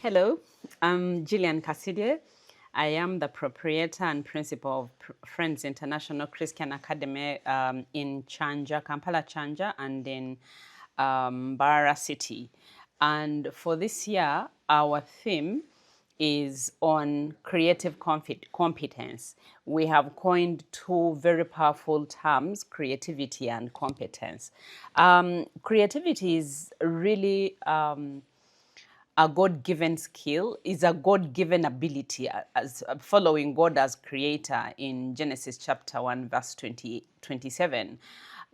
Hello, I'm Gillian Kasirye. I am the proprietor and principal of Friends International Christian Academy in Chanja, Kampala, Chanja, and in Barara City. And for this year, our theme is on creative competence. We have coined two very powerful terms, creativity and competence. Creativity is really a God-given skill, is a God-given ability as following God as creator in Genesis chapter 1 verse 27.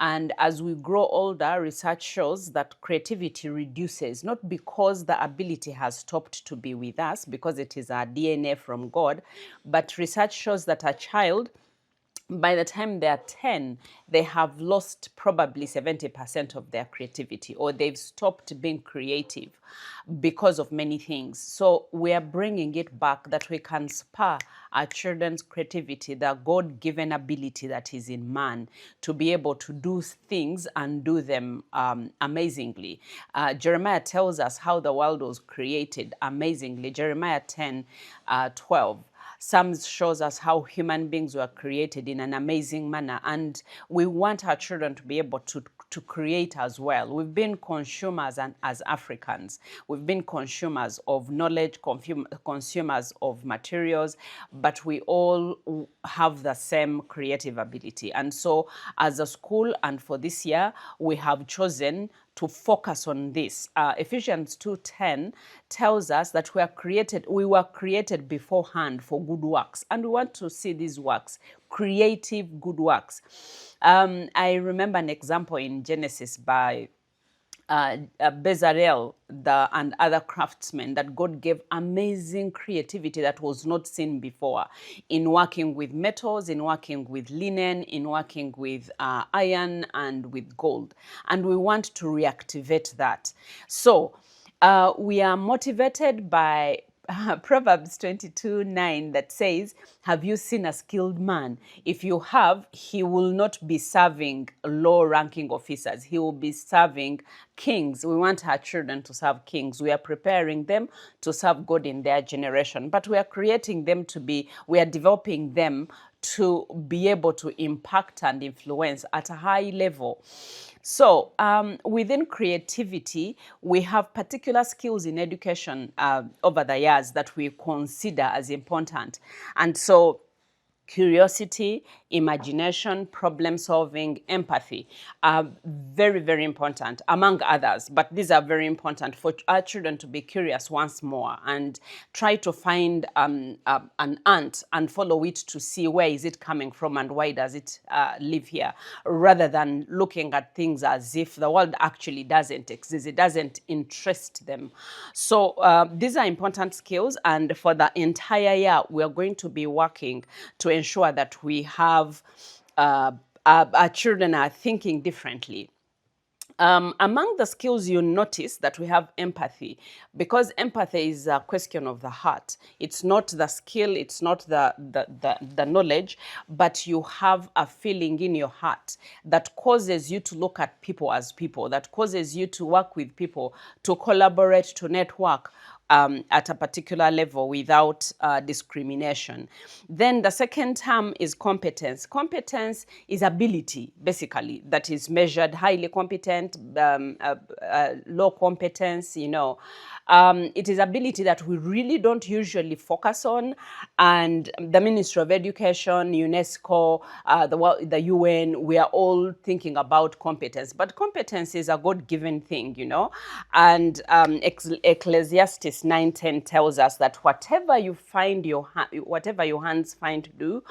And as we grow older, research shows that creativity reduces, not because the ability has stopped to be with us, because it is our DNA from God, but research shows that a child, by the time they're 10, they have lost probably 70% of their creativity, or they've stopped being creative because of many things. So we are bringing it back that we can spur our children's creativity, the God-given ability that is in man, to be able to do things and do them amazingly. Jeremiah tells us how the world was created amazingly. Jeremiah 10:12. Psalms shows us how human beings were created in an amazing manner, and we want our children to be able to create as well. We've been consumers, and as Africans, we've been consumers of knowledge, consumers of materials, but we all have the same creative ability. And so as a school, and for this year, we have chosen to focus on this. Ephesians 2:10 tells us that we were created beforehand for good works, and we want to see these works, creative good works. I remember an example in Genesis by Bezalel and other craftsmen, that God gave amazing creativity that was not seen before in working with metals, in working with linen, in working with iron and with gold. And we want to reactivate that. So we are motivated by Proverbs 22:9 that says, have you seen a skilled man? If you have, he will not be serving low-ranking officers. He will be serving kings. We want our children to serve kings. We are preparing them to serve God in their generation, but we are creating them we are developing them to be able to impact and influence at a high level. So within creativity, we have particular skills in education over the years that we consider as important. And so curiosity, imagination, problem solving, empathy are very, very important, among others. But these are very important for our children to be curious once more and try to find an ant and follow it to see where is it coming from and why does it live here, rather than looking at things as if the world actually doesn't exist. It doesn't interest them. So these are important skills, and for the entire year, we are going to be working to ensure that we have our children are thinking differently. Among the skills, you notice that we have empathy, because empathy is a question of the heart. It's not the skill, it's not the knowledge, but you have a feeling in your heart that causes you to look at people as people, that causes you to work with people, to collaborate, to network at a particular level without discrimination. Then the second term is competence. Competence is ability, basically, that is measured highly competent, low competence, it is ability that we really don't usually focus on. And the Ministry of Education, UNESCO, the UN, we are all thinking about competence. But competence is a God-given thing, And Ecclesiastes 9:10 tells us that whatever your hands find to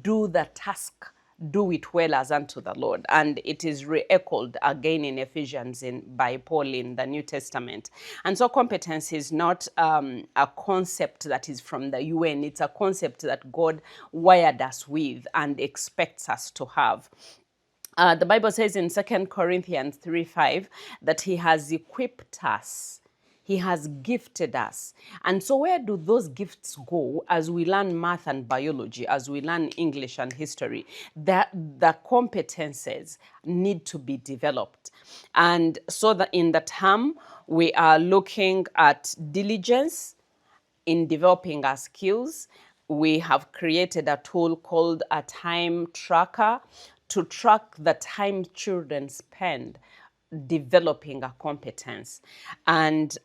do the task. Do it well as unto the Lord. And it is re-echoed again in Ephesians by Paul in the New Testament. And so competence is not a concept that is from the UN. It's a concept that God wired us with and expects us to have. The Bible says in 2 Corinthians 3:5 that he has equipped us. He has gifted us. And so where do those gifts go as we learn math and biology, as we learn English and history? The competences need to be developed. And so that in the term, we are looking at diligence in developing our skills. We have created a tool called a time tracker to track the time children spend developing a competence. And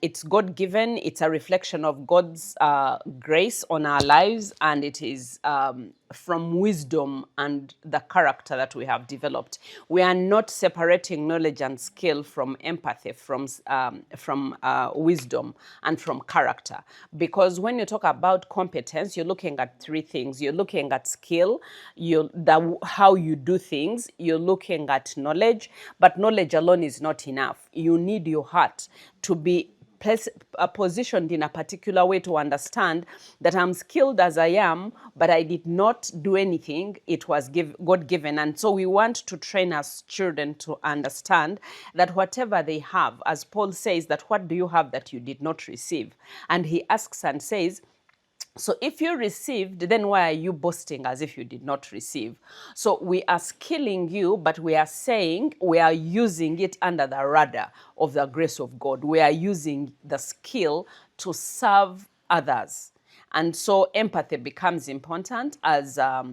it's God-given. It's a reflection of God's grace on our lives, and it is from wisdom and the character that we have developed. We are not separating knowledge and skill from empathy, from wisdom, and from character. Because when you talk about competence, you're looking at three things. You're looking at skill, how you do things, you're looking at knowledge, but knowledge alone is not enough. You need your heart to be positioned in a particular way to understand that I'm skilled as I am, but I did not do anything. It was God-given. And so we want to train our children to understand that whatever they have, as Paul says, that what do you have that you did not receive? And he asks and says, so if you received, then why are you boasting as if you did not receive? So we are skilling you, but we are saying we are using it under the radar of the grace of God. We are using the skill to serve others. And so empathy becomes important as a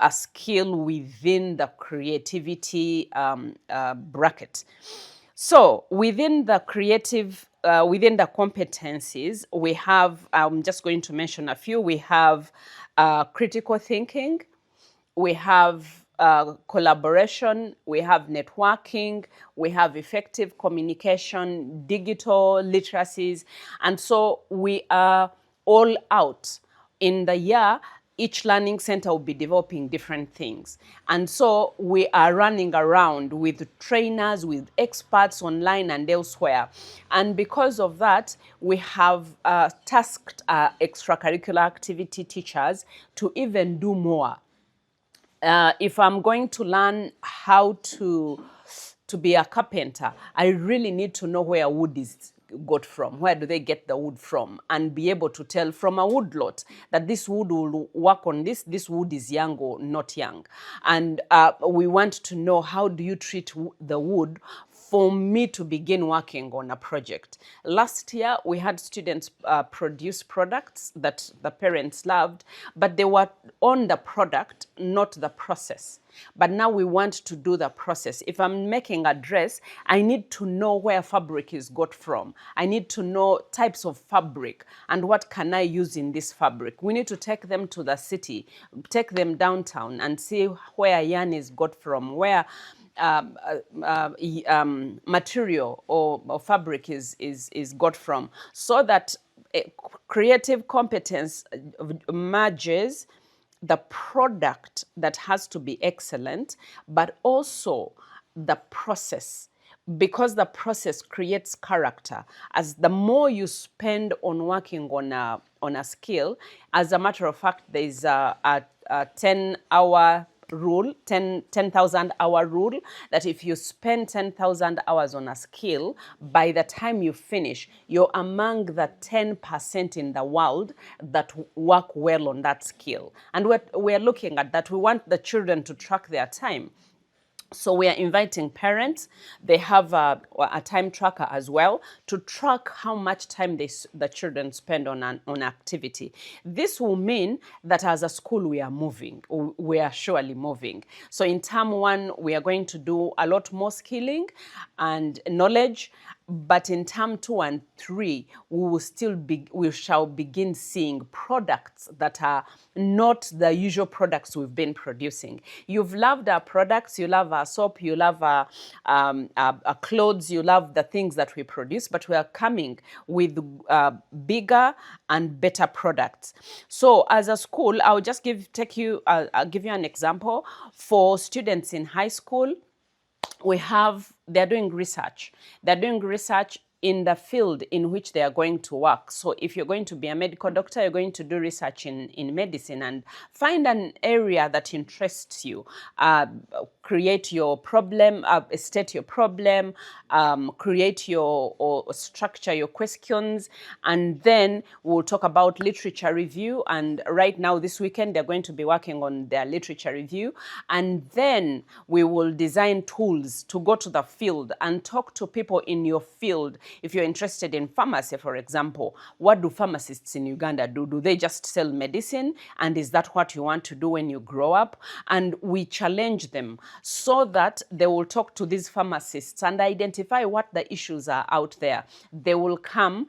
skill within the creativity bracket. So within the within the competencies, we have, I'm just going to mention a few. We have critical thinking, we have collaboration, we have networking, we have effective communication, digital literacies. And so we are all out. In the year, each learning center will be developing different things. And so we are running around with trainers, with experts online and elsewhere. And because of that, we have tasked extracurricular activity teachers to even do more. If I'm going to learn how to be a carpenter, I really need to know where wood is got from. Where do they get the wood from? And be able to tell from a wood lot that this wood will work on this wood is young or not young. And we want to know, how do you treat the wood for me to begin working on a project? Last year, we had students produce products that the parents loved, but they were on the product, not the process. But now we want to do the process. If I'm making a dress, I need to know where fabric is got from. I need to know types of fabric and what can I use in this fabric. We need to take them to the city, take them downtown and see where yarn is got from, where material or fabric is got from, so that creative competence merges the product that has to be excellent, but also the process, because the process creates character. As the more you spend on working on a skill, as a matter of fact, there's a 10-hour rule, 10,000 hour rule, that if you spend 10,000 hours on a skill, by the time you finish, you're among the 10% in the world that work well on that skill. And we're looking at that. We want the children to track their time. So we are inviting parents. They have a time tracker as well to track how much time the children spend on an activity. This will mean that as a school we are moving. We are surely moving. So in term 1, we are going to do a lot more skilling and knowledge. But in term 2 and 3, we shall begin seeing products that are not the usual products we've been producing. You've loved our products, you love our soap, you love our clothes, you love the things that we produce, but we are coming with bigger and better products. So as a school, I'll just give you an example. For students in high school, they're doing research. They're doing research in the field in which they are going to work. So if you're going to be a medical doctor, you're going to do research in medicine, and find an area that interests you. Create your problem, state your problem, create or structure your questions, and then we'll talk about literature review. And right now, this weekend, they're going to be working on their literature review. And then we will design tools to go to the field and talk to people in your field. If you're interested in pharmacy, for example, what do pharmacists in Uganda do? Do they just sell medicine? And is that what you want to do when you grow up? And we challenge them so that they will talk to these pharmacists and identify what the issues are out there. They will come,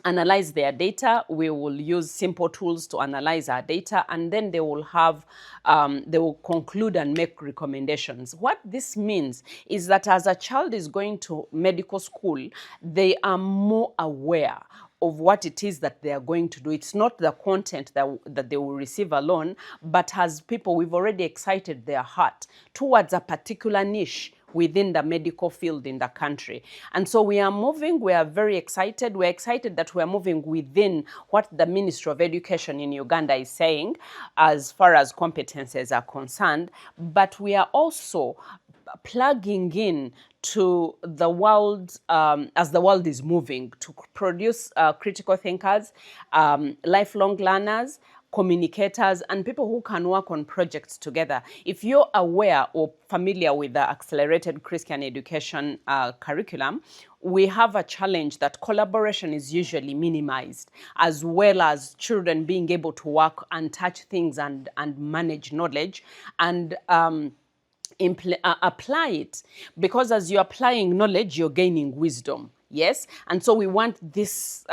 analyze their data. We will use simple tools to analyze our data, and then they will have, they will conclude and make recommendations. What this means is that as a child is going to medical school, they are more aware of what it is that they are going to do. It's not the content that they will receive alone, but as people, we've already excited their heart towards a particular niche within the medical field in the country. And so we are moving, we are very excited. We're excited that we're moving within what the Ministry of Education in Uganda is saying as far as competences are concerned, but we are also plugging in to the world as the world is moving to produce critical thinkers, lifelong learners, communicators, and people who can work on projects together. If you're aware or familiar with the Accelerated Christian Education curriculum, we have a challenge that collaboration is usually minimized, as well as children being able to work and touch things and manage knowledge and apply it, because as you're applying knowledge, you're gaining wisdom. Yes, and so we want this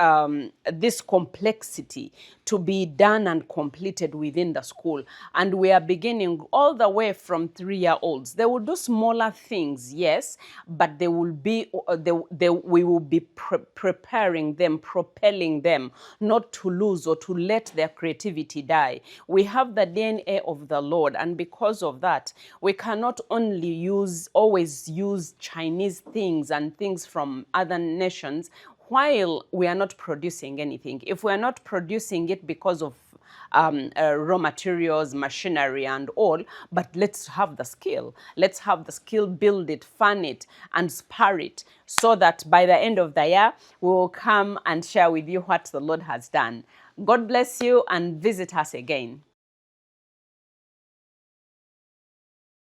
this complexity to be done and completed within the school. And we are beginning all the way from 3-year-olds. They will do smaller things, yes, but they will be, we will be preparing them, propelling them, not to lose or to let their creativity die. We have the DNA of the Lord, and because of that, we cannot only always use Chinese things and things from other nations while we are not producing anything. If we are not producing it because of raw materials, machinery and all, but let's have the skill. Let's have the skill, build it, fund it, and spar it, so that by the end of the year, we will come and share with you what the Lord has done. God bless you, and visit us again.